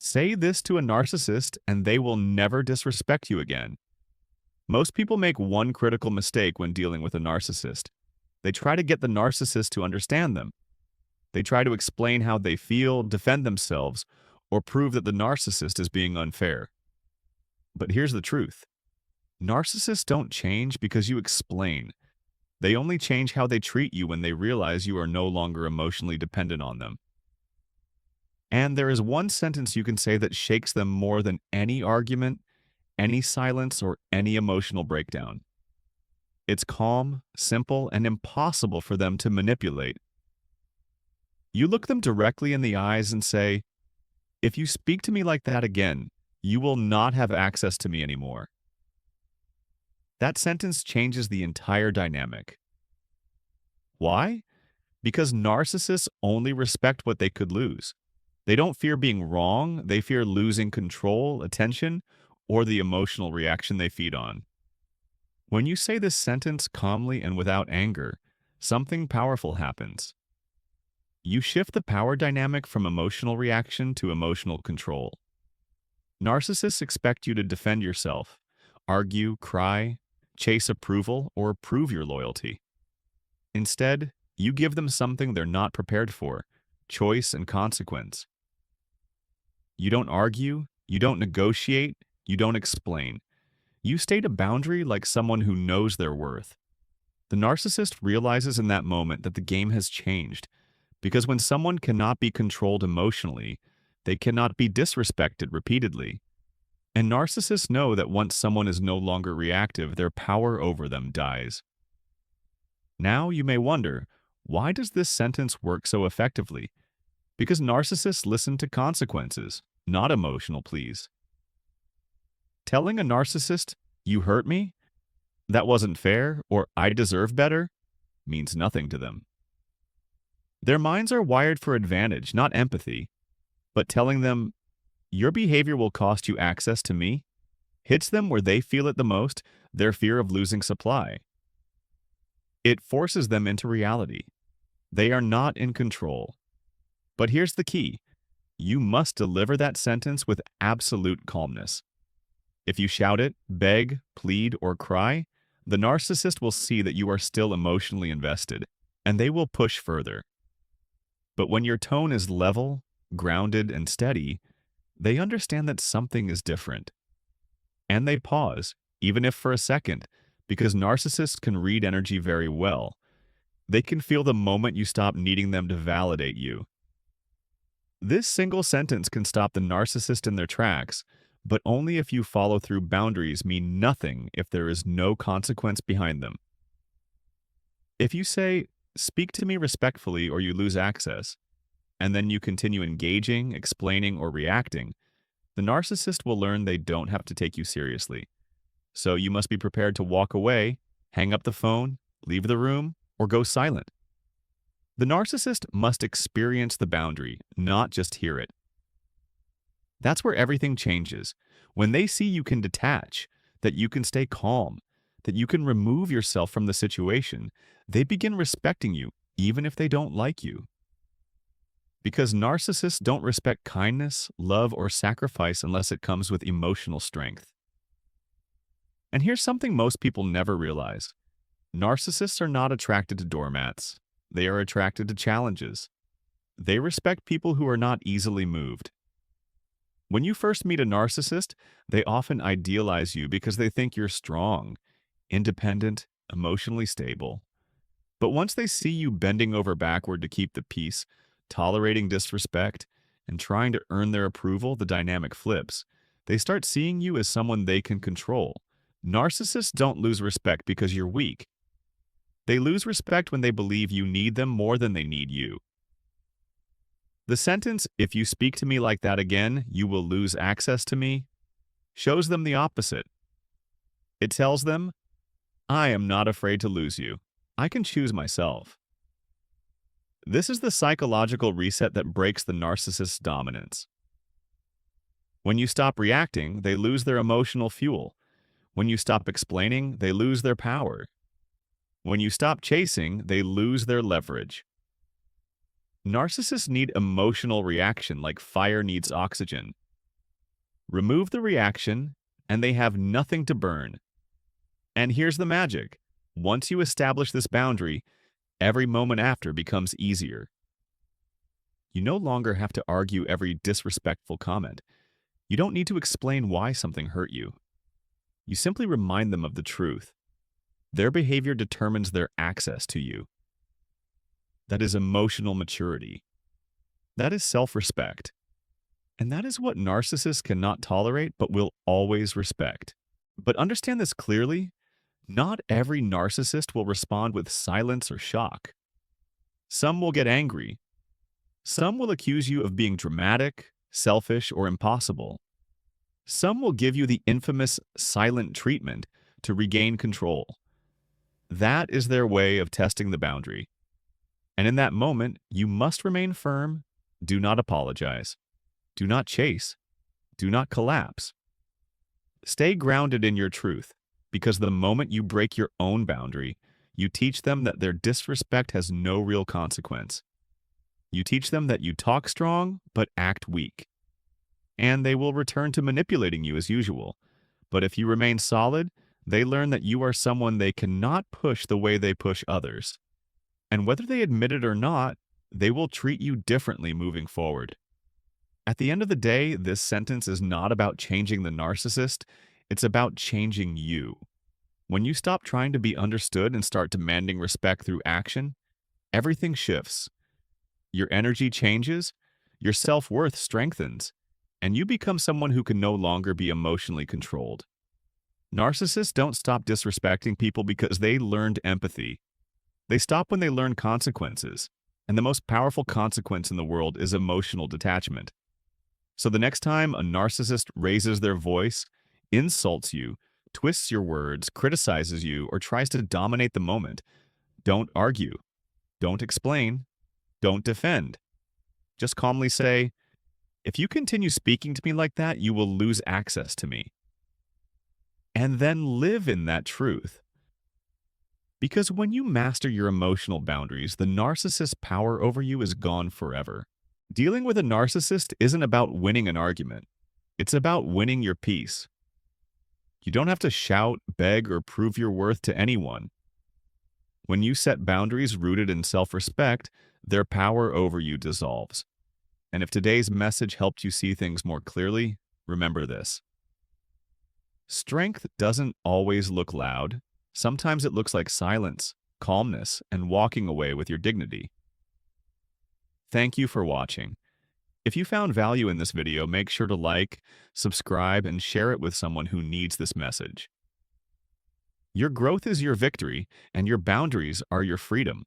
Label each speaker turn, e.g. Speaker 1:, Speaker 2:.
Speaker 1: Say this to a narcissist and they will never disrespect you again. Most people make one critical mistake when dealing with a narcissist. They try to get the narcissist to understand them. They try to explain how they feel, defend themselves, or prove that the narcissist is being unfair. But here's the truth. Narcissists don't change because you explain. They only change how they treat you when they realize you are no longer emotionally dependent on them. And there is one sentence you can say that shakes them more than any argument, any silence, or any emotional breakdown. It's calm, simple, and impossible for them to manipulate. You look them directly in the eyes and say, "If you speak to me like that again, you will not have access to me anymore." That sentence changes the entire dynamic. Why? Because narcissists only respect what they could lose. They don't fear being wrong, they fear losing control, attention, or the emotional reaction they feed on. When you say this sentence calmly and without anger, something powerful happens. You shift the power dynamic from emotional reaction to emotional control. Narcissists expect you to defend yourself, argue, cry, chase approval, or prove your loyalty. Instead, you give them something they're not prepared for: choice and consequence. You don't argue, you don't negotiate, you don't explain. You state a boundary like someone who knows their worth. The narcissist realizes in that moment that the game has changed, because when someone cannot be controlled emotionally, they cannot be disrespected repeatedly. And narcissists know that once someone is no longer reactive, their power over them dies. Now you may wonder, why does this sentence work so effectively? Because narcissists listen to consequences, not emotional pleas. Telling a narcissist, "You hurt me," "That wasn't fair," or "I deserve better," means nothing to them. Their minds are wired for advantage, not empathy. But telling them, "Your behavior will cost you access to me," hits them where they feel it the most: their fear of losing supply. It forces them into reality. They are not in control. But here's the key. You must deliver that sentence with absolute calmness. If you shout it, beg, plead, or cry, the narcissist will see that you are still emotionally invested, and they will push further. But when your tone is level, grounded, and steady, they understand that something is different. And they pause, even if for a second, because narcissists can read energy very well. They can feel the moment you stop needing them to validate you. This single sentence can stop the narcissist in their tracks, but only if you follow through. Boundaries mean nothing if there is no consequence behind them. If you say, "Speak to me respectfully or you lose access," and then you continue engaging, explaining, or reacting, the narcissist will learn they don't have to take you seriously. So you must be prepared to walk away, hang up the phone, leave the room, or go silent. The narcissist must experience the boundary, not just hear it. That's where everything changes. When they see you can detach, that you can stay calm, that you can remove yourself from the situation, they begin respecting you, even if they don't like you. Because narcissists don't respect kindness, love, or sacrifice unless it comes with emotional strength. And here's something most people never realize. Narcissists are not attracted to doormats. They are attracted to challenges. They respect people who are not easily moved. When you first meet a narcissist, they often idealize you because they think you're strong, independent, emotionally stable. But once they see you bending over backward to keep the peace, tolerating disrespect, and trying to earn their approval, the dynamic flips. They start seeing you as someone they can control. Narcissists don't lose respect because you're weak. They lose respect when they believe you need them more than they need you. The sentence, "If you speak to me like that again, you will lose access to me," shows them the opposite. It tells them, "I am not afraid to lose you. I can choose myself." This is the psychological reset that breaks the narcissist's dominance. When you stop reacting, they lose their emotional fuel. When you stop explaining, they lose their power. When you stop chasing, they lose their leverage. Narcissists need emotional reaction like fire needs oxygen. Remove the reaction, and they have nothing to burn. And here's the magic. Once you establish this boundary, every moment after becomes easier. You no longer have to argue every disrespectful comment. You don't need to explain why something hurt you. You simply remind them of the truth. Their behavior determines their access to you. That is emotional maturity. That is self-respect. And that is what narcissists cannot tolerate but will always respect. But understand this clearly, not every narcissist will respond with silence or shock. Some will get angry. Some will accuse you of being dramatic, selfish, or impossible. Some will give you the infamous silent treatment to regain control. That is their way of testing the boundary. And in that moment, you must remain firm. Do not apologize. Do not chase. Do not collapse. Stay grounded in your truth, because the moment you break your own boundary, you teach them that their disrespect has no real consequence. You teach them that you talk strong, but act weak. And they will return to manipulating you as usual. But if you remain solid, they learn that you are someone they cannot push the way they push others. And whether they admit it or not, they will treat you differently moving forward. At the end of the day, this sentence is not about changing the narcissist, it's about changing you. When you stop trying to be understood and start demanding respect through action, everything shifts. Your energy changes, your self-worth strengthens, and you become someone who can no longer be emotionally controlled. Narcissists don't stop disrespecting people because they learned empathy. They stop when they learn consequences, and the most powerful consequence in the world is emotional detachment. So the next time a narcissist raises their voice, insults you, twists your words, criticizes you, or tries to dominate the moment, don't argue, don't explain, don't defend. Just calmly say, if you continue speaking to me like that, you will lose access to me. And then live in that truth. Because when you master your emotional boundaries, the narcissist's power over you is gone forever. Dealing with a narcissist isn't about winning an argument. It's about winning your peace. You don't have to shout, beg, or prove your worth to anyone. When you set boundaries rooted in self-respect, their power over you dissolves. And if today's message helped you see things more clearly, remember this. Strength doesn't always look loud. Sometimes it looks like silence, calmness, and walking away with your dignity. Thank you for watching. If you found value in this video, make sure to like, subscribe, and share it with someone who needs this message. Your growth is your victory, and your boundaries are your freedom.